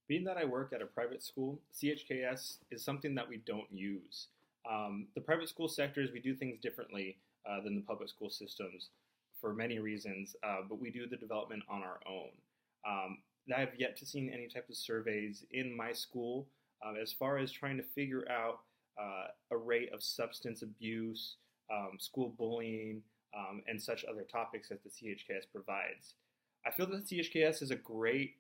Being that I work at a private school, CHKS is something that we don't use. The private school sectors, we do things differently than the public school systems for many reasons, but we do the development on our own. I have yet to see any type of surveys in my school as far as trying to figure out a rate of substance abuse, school bullying, and such other topics that the CHKS provides. I feel that the CHKS is a great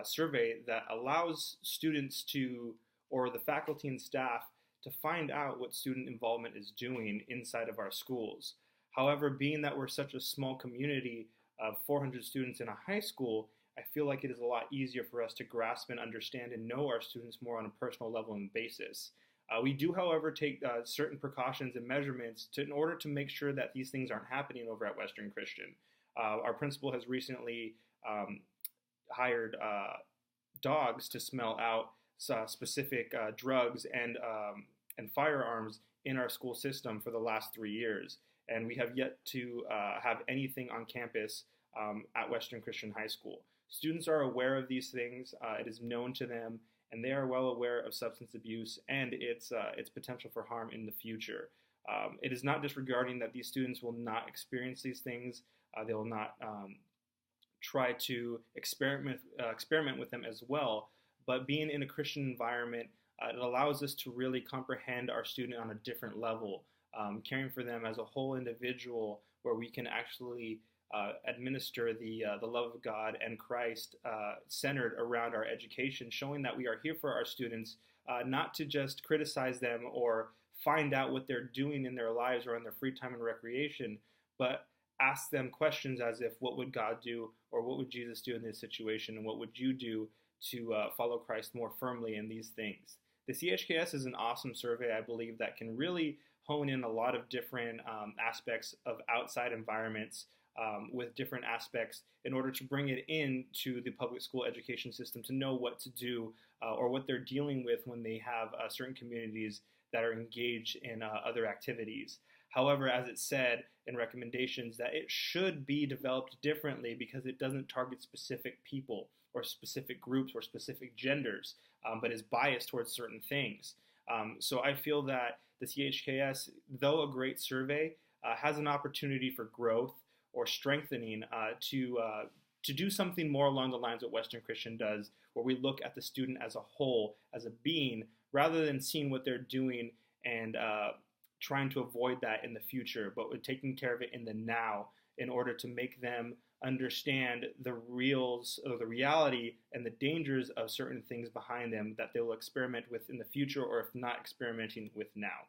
survey that allows students to, or the faculty and staff, to find out what student involvement is doing inside of our schools. However, being that we're such a small community of 400 students in a high school, I feel like it is a lot easier for us to grasp and understand and know our students more on a personal level and basis. We do, however, take certain precautions and measurements in order to make sure that these things aren't happening over at Western Christian. Our principal has recently hired dogs to smell out specific drugs and firearms in our school system for the last 3 years. And we have yet to have anything on campus at Western Christian High School. Students are aware of these things. It is known to them, and they are well aware of substance abuse and its potential for harm in the future. It is not disregarding that these students will not experience these things. They will not try to experiment with them as well. But being in a Christian environment, it allows us to really comprehend our student on a different level, caring for them as a whole individual, where we can actually administer the love of God and Christ centered around our education, showing that we are here for our students, not to just criticize them or find out what they're doing in their lives or in their free time and recreation, but ask them questions as if, what would God do, or what would Jesus do in this situation, and what would you do to follow Christ more firmly in these things. The CHKS is an awesome survey, I believe, that can really hone in a lot of different aspects of outside environments with different aspects in order to bring it into the public school education system to know what to do or what they're dealing with when they have certain communities that are engaged in other activities. However, as it said in recommendations, that it should be developed differently because it doesn't target specific people or specific groups or specific genders, but is biased towards certain things. So I feel that the CHKS, though a great survey, has an opportunity for growth or strengthening to do something more along the lines of what Western Christian does, where we look at the student as a whole, as a being, rather than seeing what they're doing and trying to avoid that in the future, but we're taking care of it in the now in order to make them understand the reality and the dangers of certain things behind them that they will experiment with in the future, or if not experimenting with now.